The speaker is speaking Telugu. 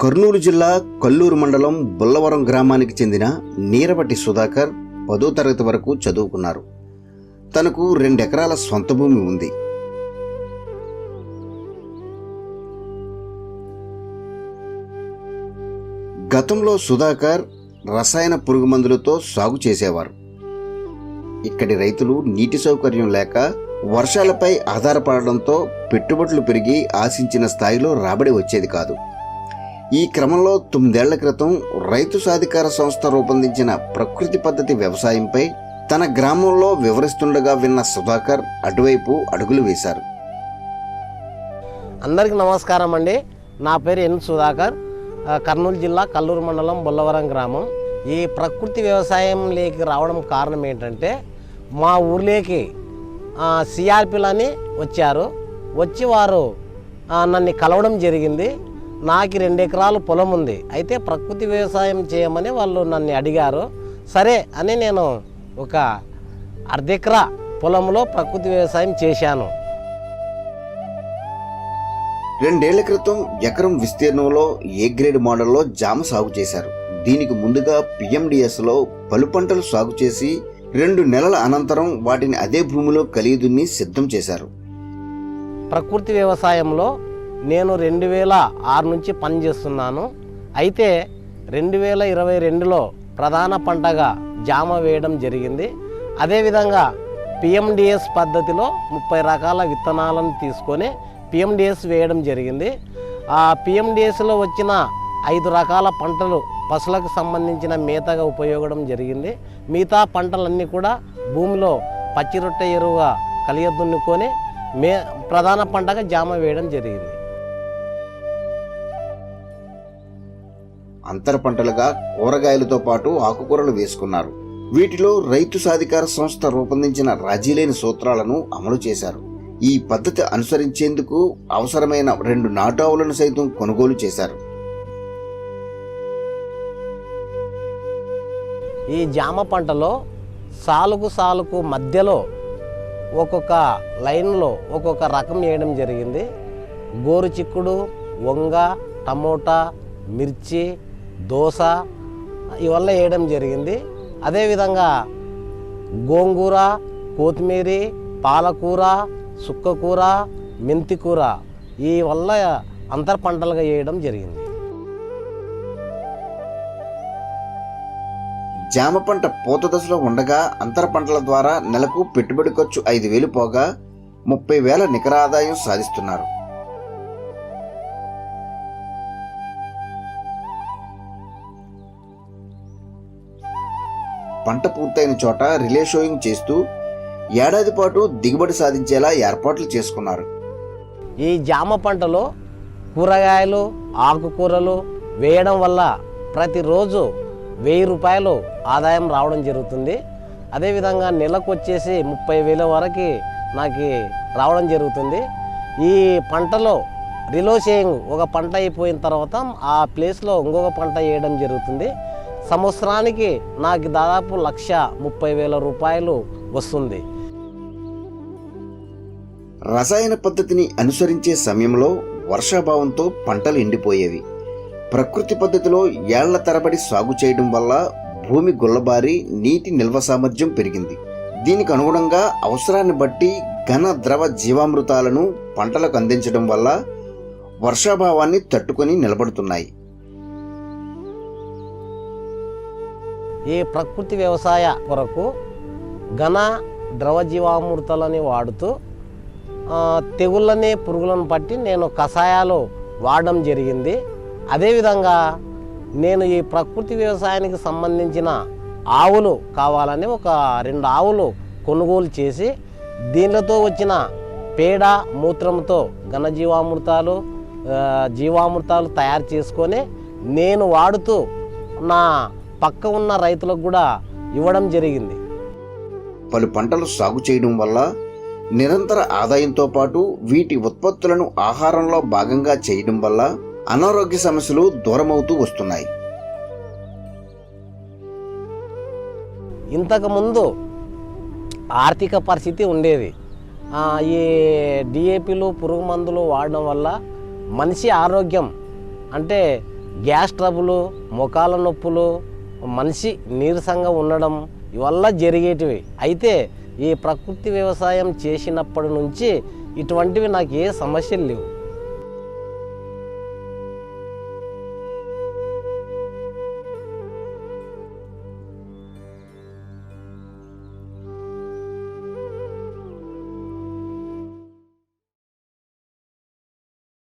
కర్నూలు జిల్లా కల్లూరు మండలం బొల్లవరం గ్రామానికి చెందిన నీరబట్టి సుధాకర్ 10వ తరగతి వరకు చదువుకున్నారు. తనకు 2 ఎకరాల సొంత భూమి ఉంది. గతంలో సుధాకర్ రసాయన పురుగు మందులతో సాగు చేసేవారు. ఇక్కడి రైతులు నీటి సౌకర్యం లేక వర్షాలపై ఆధారపడడంతో పెట్టుబడులు పెరిగి ఆశించిన స్థాయిలో రాబడి వచ్చేది కాదు. ఈ క్రమంలో 9 ఏళ్ల క్రితం రైతు సాధికార సంస్థ రూపొందించిన ప్రకృతి పద్ధతి వ్యవసాయంపై తన గ్రామంలో వివరిస్తుండగా విన్న సుధాకర్ అటువైపు అడుగులు వేశారు. అందరికీ నమస్కారం అండి. నా పేరు ఎన్ సుధాకర్. కర్నూలు జిల్లా కల్లూరు మండలం బొల్లవరం గ్రామం. ఈ ప్రకృతి వ్యవసాయంలోకి రావడం కారణం ఏంటంటే, మా ఊర్లోకి సిఆర్పీలని వచ్చారు. వచ్చి వారు నన్ను కలవడం జరిగింది. నాకు 2 ఎకరాలు పొలం ఉంది. అయితే ప్రకృతి వ్యవసాయం చేయమని వాళ్ళు నన్ను అడిగారు. సరే అని నేను ఒక 1/2 ఎకరా పొలంలో ప్రకృతి వ్యవసాయం చేశాను. 2 ఏళ్ల క్రితం ఎకరం విస్తీర్ణంలో ఏ గ్రేడ్ మోడల్లో జామ సాగు చేశారు. దీనికి ముందుగా PMDSలో పలు పంటలు సాగు చేసి 2 నెలల అనంతరం వాటిని అదే భూమిలో కలిగి సిద్ధం చేశారు. ప్రకృతి వ్యవసాయంలో నేను 2006 నుంచి పనిచేస్తున్నాను. అయితే 2022లో ప్రధాన పంటగా జామ వేయడం జరిగింది. అదేవిధంగా PMDS పద్ధతిలో 30 రకాల విత్తనాలను తీసుకొని PMDS వేయడం జరిగింది. ఆ PMDSలో వచ్చిన 5 రకాల పంటలు పశువులకు సంబంధించిన మేతగా ఉపయోగం జరిగింది. మిగతా పంటలన్నీ కూడా భూమిలో పచ్చి రొట్టె ఎరువుగా కలియదున్నుకొని ప్రధాన పంటగా జామ వేయడం జరిగింది. అంతర పంటలుగా కూరగాయలతో పాటు ఆకుకూరలు వేసుకున్నారు. వీటిలో రైతు సాధికార సంస్థ రూపొందించిన రాజీలేని సూత్రాలను అమలు చేశారు. ఈ పద్ధతి అనుసరించేందుకు అవసరమైన 2 నాటు ఆవులను సైతం కొనుగోలు చేశారు. ఈ జామ పంటలో సాలుకు మధ్యలో ఒక్కొక్క లైన్లో ఒక్కొక్క రకం వేయడం జరిగింది. గోరు చిక్కుడు, వంగ, టమోటా, మిర్చి, దోస ఇవల్ల వేయడం జరిగింది. అదేవిధంగా గోంగూర, కొత్తిమీర, పాలకూర, సుక్కకూర, మెంతికూర ఈ వల్ల అంతర పంటలుగా వేయడం జరిగింది. జామ పంట పూత దశలో ఉండగా అంతర పంటల ద్వారా నెలకు పెట్టుబడి ఖర్చు 5,000 పోగా 30,000 నికర ఆదాయం సాధిస్తున్నారు. పంట పూర్తయిన చోట రిలే షోయింగ్ చేస్తూ ఏడాది పాటు దిగుబడి సాధించేలా ఏర్పాట్లు చేసుకున్నారు. ఈ జామ పంటలో కూరగాయలు, ఆకుకూరలు వేయడం వల్ల ప్రతిరోజు 1000 రూపాయలు ఆదాయం రావడం జరుగుతుంది. అదేవిధంగా నెలకు వచ్చేసి 30,000 వరకు నాకు రావడం జరుగుతుంది. ఈ పంటలో రిలో షేయింగ్ ఒక పంట అయిపోయిన తర్వాత ఆ ప్లేస్లో ఇంకొక పంట వేయడం జరుగుతుంది. సంవత్సరానికి నాకు దాదాపు 1,30,000 రూపాయలు వస్తుంది. రసాయన పద్ధతిని అనుసరించే సమయంలో వర్షాభావంతో పంటలు ఎండిపోయేవి. ప్రకృతి పద్ధతిలో ఏళ్ల తరబడి సాగు చేయడం వల్ల భూమి గుల్లబారి నీటి నిల్వ సామర్థ్యం పెరిగింది. దీనికి అనుగుణంగా అవసరాన్ని బట్టి ఘన ద్రవ జీవామృతాలను పంటలకు అందించడం వల్ల వర్షాభావాన్ని తట్టుకొని నిలబడుతున్నాయి. ఈ ప్రకృతి వ్యవసాయ కొరకు ఘన ద్రవ జీవామృతాలని వాడుతూ తెగుళ్ళని పురుగులను పట్టి నేను కషాయాలు వాడడం జరిగింది. అదేవిధంగా నేను ఈ ప్రకృతి వ్యవసాయానికి సంబంధించిన ఆవులు కావాలని ఒక 2 ఆవులు కొనుగోలు చేసి దీనితో వచ్చిన పేడ మూత్రంతో ఘన జీవామృతాలు తయారు చేసుకొని నేను వాడుతూ నా పక్క ఉన్న రైతులకు కూడా ఇవ్వడం జరిగింది. పలు పంటలు సాగు చేయడం వల్ల నిరంతర ఆదాయంతో పాటు వీటి ఉత్పత్తులను ఆహారంలో భాగంగా చేయడం వల్ల అనారోగ్య సమస్యలు దూరమవుతూ వస్తున్నాయి. ఇంతకుముందు ఆర్థిక పరిస్థితి ఉండేది. ఈ డిఏపీలు పురుగు మందులు వాడడం వల్ల మనిషి ఆరోగ్యం అంటే గ్యాస్ ట్రబుల్, మొకాల నొప్పులు, మనిషి నీరసంగా ఉండడం ఇవల్ల జరిగేటివి. అయితే ఈ ప్రకృతి వ్యవసాయం చేసినప్పటి నుంచి ఇటువంటివి నాకు ఏ సమస్యలు లేవు.